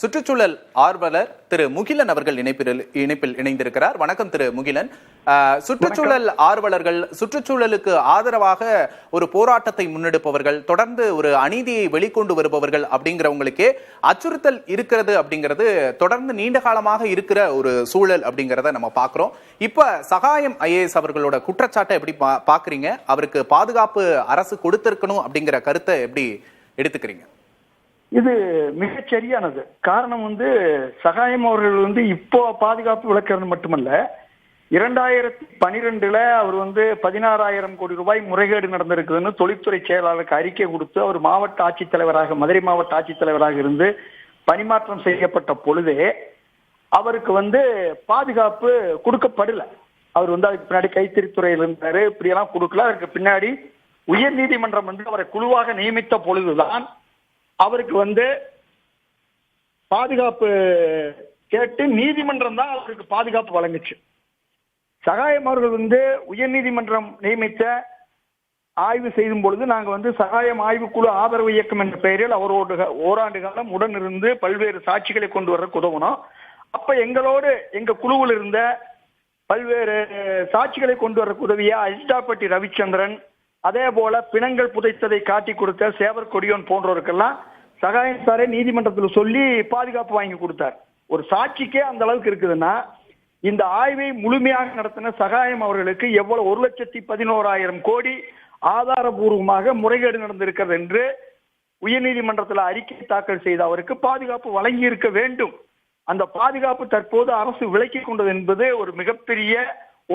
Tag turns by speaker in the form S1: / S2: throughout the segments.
S1: சுற்றுச்சூழல் ஆர்வலர் திரு முகிலன் அவர்கள் இணைப்பில் இணைந்திருக்கிறார். வணக்கம் திரு முகிலன். சுற்றுச்சூழல் ஆர்வலர்கள், சுற்றுச்சூழலுக்கு ஆதரவாக ஒரு போராட்டத்தை முன்னெடுப்பவர்கள், தொடர்ந்து ஒரு அநீதியை வெளிக்கொண்டு வருபவர்கள் அப்படிங்கிறவங்களுக்கே அச்சுறுத்தல் இருக்கிறது அப்படிங்கிறது தொடர்ந்து நீண்ட காலமாக இருக்கிற ஒரு சூழல் அப்படிங்கிறத நம்ம பார்க்கிறோம். இப்ப சகாயம் IAS அவர்களோட குற்றச்சாட்டை எப்படி பாக்குறீங்க? அவருக்கு பாதுகாப்பு அரசு கொடுத்திருக்கணும் அப்படிங்கிற கருத்தை எப்படி எடுத்துக்கிறீங்க?
S2: இது மிகச் சரியானது. காரணம் சகாயம் அவர்கள் இப்போ பாதுகாப்பு விளக்கிறது மட்டுமல்ல, 2012 அவர் 16,000 கோடி ரூபாய் முறைகேடு நடந்திருக்குதுன்னு தொழில்துறை செயலாளருக்கு அறிக்கை கொடுத்து அவர் மாவட்ட ஆட்சித்தலைவராக, மதுரை மாவட்ட ஆட்சித்தலைவராக இருந்து பணிமாற்றம் செய்யப்பட்ட பொழுதே அவருக்கு பாதுகாப்பு கொடுக்கப்படல. அவர் அதுக்கு பின்னாடி கைத்தறித்துறையில் இருந்தாரு, இப்படியெல்லாம் கொடுக்கல. அதற்கு பின்னாடி உயர் நீதிமன்றம் அவரை குழுவாக நியமித்த பொழுதுதான் அவருக்கு பாதுகாப்பு கேட்டு நீதிமன்றம் தான் அவருக்கு பாதுகாப்பு வழங்குச்சு. சகாயம் அவர்கள் உயர் நீதிமன்றம் நியமித்த ஆய்வு செய்யும் பொழுது நாங்க சகாயம் ஆய்வுக்குழு ஆதரவு இயக்கம் என்ற பெயரில் அவரோடு ஓராண்டு காலம் உடன் இருந்து பல்வேறு சாட்சிகளை கொண்டு வர உதவணும். அப்ப எங்களோடு எங்க குழுவில் இருந்த பல்வேறு சாட்சிகளை கொண்டு வர உதவிய அஜிதாப்பட்டி ரவிச்சந்திரன், அதே போல பிணங்கள் புதைத்ததை காட்டி கொடுத்த சேவர் கொடியோன் போன்றவருக்கெல்லாம் சகாயம் சாரே நீதிமன்றத்தில் சொல்லி பாதுகாப்பு வாங்கி கொடுத்தார். ஒரு சாட்சிக்கே அந்த அளவுக்கு இருக்குதுன்னா, இந்த ஆய்வை முழுமையாக நடத்தின சகாயம் அவர்களுக்கு எவ்வளவு 1,11,000 கோடி ஆதாரபூர்வமாக முறைகேடு நடந்திருக்கிறது என்று உயர்நீதிமன்றத்தில் அறிக்கை தாக்கல் செய்த அவருக்கு பாதுகாப்பு வழங்கி இருக்க வேண்டும். அந்த பாதுகாப்பு தற்போது அரசு விலக்கிக் கொண்டது என்பது ஒரு மிகப்பெரிய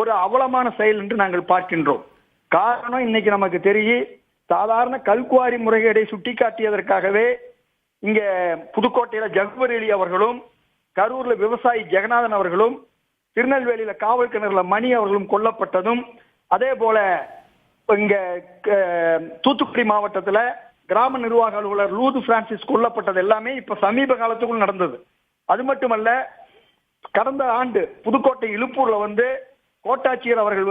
S2: ஒரு அவலமான செயல் என்று நாங்கள் பார்க்கின்றோம். காரணம் இன்னைக்கு நமக்கு தெரியும், சாதாரண கல்குவாரி முறைகேடை சுட்டிக்காட்டியதற்காகவே இங்க புதுக்கோட்டையில ஜக்பர் அலி அவர்களும், கரூர்ல விவசாயி ஜெகநாதன் அவர்களும், திருநெல்வேலியில காவல் கிணறுல மணி அவர்களும் கொல்லப்பட்டதும், அதே போல இங்க தூத்துக்குடி மாவட்டத்துல கிராம நிர்வாக அலுவலர் லூது பிரான்சிஸ் கொல்லப்பட்டது எல்லாமே இப்ப சமீப காலத்துக்குள் நடந்தது. அது மட்டுமல்ல, கடந்த ஆண்டு புதுக்கோட்டை இலுப்பூர்ல கோட்டாட்சியர் அவர்கள்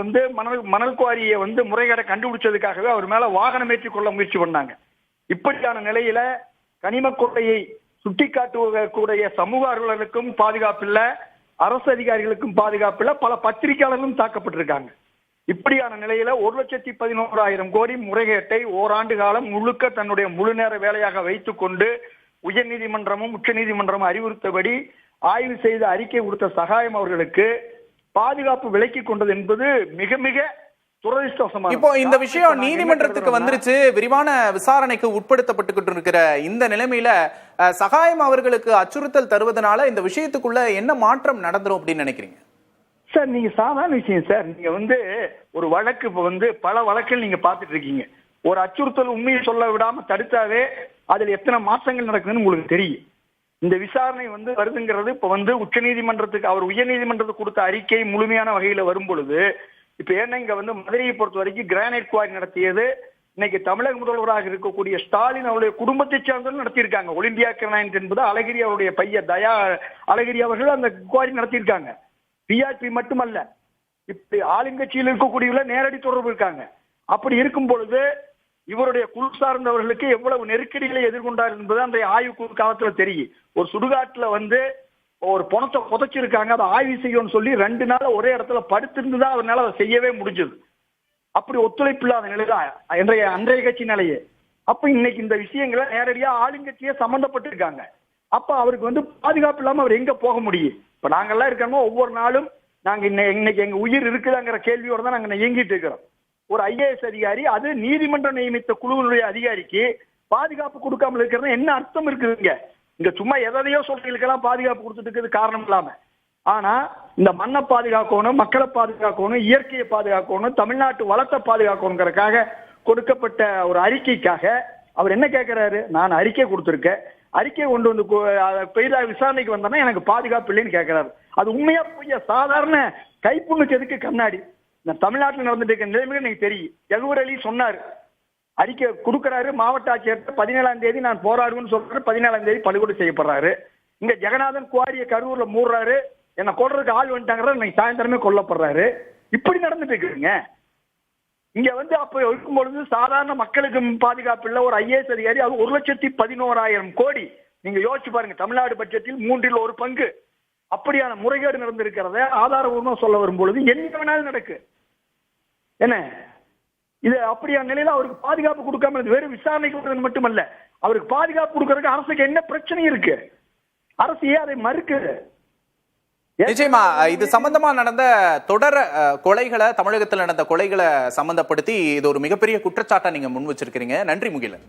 S2: மணல் குவாரியை முறைகேடை கண்டுபிடிச்சதுக்காகவே அவர் மேல வாகனம் ஏற்றிக் கொள்ள முயற்சி பண்ணாங்க. இப்படியான நிலையில கனிம கொள்ளையை சுட்டிக்காட்டுவதற்குரிய சமூக ஆர்வலர்களுக்கும் பாதுகாப்பில்ல, அரசு அதிகாரிகளுக்கும் பாதுகாப்பில்ல, பல பத்திரிகையாளர்களும் தாக்கப்பட்டிருக்காங்க. இப்படியான நிலையில 1,11,000 கோடி முறைகேட்டை ஓராண்டு காலம் முழுக்க தன்னுடைய முழு நேர வேலையாக வைத்துக் கொண்டு உயர் நீதிமன்றமும் உச்ச நீதிமன்றமும் அறிவுறுத்தபடி ஆய்வு செய்து அறிக்கை கொடுத்த சகாயம் அவர்களுக்கு பாதுகாப்பு விலக்கி கொண்டது என்பது மிக மிக துரதிர்ஷ்டவசமான.
S1: இப்போ இந்த விஷயம் நீதிமன்றத்துக்கு வந்துருச்சு, விரிவான விசாரணைக்கு உட்படுத்தப்பட்டு இருக்கிற இந்த நிலைமையில சகாயம் அவர்களுக்கு அச்சுறுத்தல் தருவதனால இந்த விஷயத்துக்குள்ள என்ன மாற்றம் நடந்துரும் அப்படின்னு நினைக்கிறீங்க
S2: சார்? நீங்க சாதாரண விஷயம் சார், நீங்க ஒரு வழக்கு இப்ப பல வழக்கில் நீங்க பாத்துட்டு இருக்கீங்க. ஒரு அச்சுறுத்தல் உண்மையை சொல்ல விடாம தடுத்தாவே அதுல எத்தனை மாற்றங்கள் நடக்குதுன்னு உங்களுக்கு தெரியும். இந்த விசாரணை வருதுங்கிறது இப்ப உச்ச நீதிமன்றத்துக்கு, அவர் உயர் நீதிமன்றத்துக்கு கொடுத்த அறிக்கை முழுமையான வகையில வரும் பொழுது, இப்ப ஏன்னா இங்க மதுரையை பொறுத்த வரைக்கும் கிரானைட் குவாரி நடத்தியது இன்னைக்கு தமிழக முதல்வராக இருக்கக்கூடிய ஸ்டாலின் அவருடைய குடும்பத்தை சேர்ந்தவர்கள் நடத்தியிருக்காங்க. ஒலிம்பியா கிரானைட் என்பது அழகிரி அவருடைய பையன் தயா அழகிரி அவர்கள் அந்த குவாரி நடத்தியிருக்காங்க. PRP மட்டுமல்ல, இப்படி ஆளுங்கட்சியில் இருக்கக்கூடியவர்கள் நேரடி தொடர்பு இருக்காங்க. அப்படி இருக்கும் பொழுது இவருடைய குழு சார்ந்தவர்களுக்கு எவ்வளவு நெருக்கடிகளை எதிர்கொண்டார் என்பது அந்த ஆய்வு காலத்துல தெரியும். ஒரு சுடுகாட்டுல ஒரு பணத்தை புதைச்சிருக்காங்க, அதை ஆய்வு செய்யணும்னு சொல்லி 2 நாள் ஒரே இடத்துல படுத்திருந்துதான் அவரால் அதை செய்யவே முடிஞ்சது. அப்படி ஒத்துழைப்பு இல்லாத நிலைதான் அன்றைய கட்சி நிலையே. அப்ப இன்னைக்கு இந்த விஷயங்களை நேரடியா ஆளுங்கட்சியே சம்பந்தப்பட்டிருக்காங்க. அப்ப அவருக்கு பாதுகாப்பு இல்லாம அவர் எங்க போக முடியும்? இப்ப நாங்கெல்லாம் இருக்கோமோ ஒவ்வொரு நாளும் நாங்க இன்னைக்கு எங்க உயிர் இருக்குதாங்கிற கேள்வியோட தான் நாங்க இயங்கிட்டு இருக்கிறோம். ஒரு IAS அதிகாரி, அது நீதிமன்றம் நியமித்த குழுவினுடைய அதிகாரிக்கு பாதுகாப்பு கொடுக்காமல் இருக்கிறது என்ன அர்த்தம் இருக்குதுங்க? இங்க சும்மா எதையோ சொல்றதுக்கெல்லாம் பாதுகாப்பு கொடுத்துட்டு இருக்கிறது காரணம் இல்லாம. ஆனா இந்த மண்ணை பாதுகாக்கணும், மக்களை பாதுகாக்கணும், இயற்கையை பாதுகாக்கணும், தமிழ்நாட்டு வளத்தை பாதுகாக்கணுங்கிறதுக்காக கொடுக்கப்பட்ட ஒரு அறிக்கைக்காக அவர் என்ன கேட்கிறாரு? நான் அறிக்கை கொடுத்திருக்கேன், அறிக்கை கொண்டு பெரிதாக விசாரணைக்கு வந்தோன்னா எனக்கு பாதுகாப்பு இல்லைன்னு கேட்கிறாரு. அது உண்மையா பொய்யா? சாதாரண கைப்புண்ணுக்கு எதுக்கு கண்ணாடி? இந்த தமிழ்நாட்டில் நடந்துட்டு இருக்க நிலைமையில எனக்கு தெரியும். ஜக்பர் அலி சொன்னார், அறிக்கை கொடுக்கிறாரு, மாவட்ட ஆட்சியர் 17ஆம் தேதி நான் போராடுவேன்னு சொல்றாரு, 17ஆம் தேதி படுகொலை செய்யப்படுறாரு. இங்க ஜெகநாதன் குவாரிய கரூர்ல மூடுறாரு, என்ன கொல்றதுக்கு ஆள் வந்துட்டாங்க, இன்னைக்கு சாயந்தரமே கொல்லப்படுறாரு. இப்படி நடந்துட்டு இருக்குங்க. இங்க அப்ப இருக்கும் பொழுது சாதாரண மக்களுக்கு பாதுகாப்பு இல்ல. ஒரு IAS அதிகாரி அது 1,11,000 கோடி நீங்க யோசிச்சு பாருங்க, தமிழ்நாடு பட்ஜெட்டில் 1/3 அப்படியான முறைகேடு நடந்திருக்கிறத ஆதாரபூர்வமா சொல்ல வரும் பொழுது என்ன வேணாலும் நடக்கு. என்ன இது அப்படியான நிலையில அவருக்கு பாதுகாப்பு கொடுக்காம வெறும் விசாரணைக்கு வருவது மட்டுமல்ல, அவருக்கு பாதுகாப்பு கொடுக்கறதுக்கு அரசுக்கு என்ன பிரச்சனை இருக்கு? அரசு ஏன் அதை மறுக்குது?
S1: நிச்சயமா இது சம்பந்தமா நடந்த தொடர் கொலைகளை, தமிழகத்தில் நடந்த கொலைகளை சம்பந்தப்படுத்தி இது ஒரு மிகப்பெரிய குற்றச்சாட்டை நீங்க முன் வச்சிருக்கிறீங்க. நன்றி முகிலன்.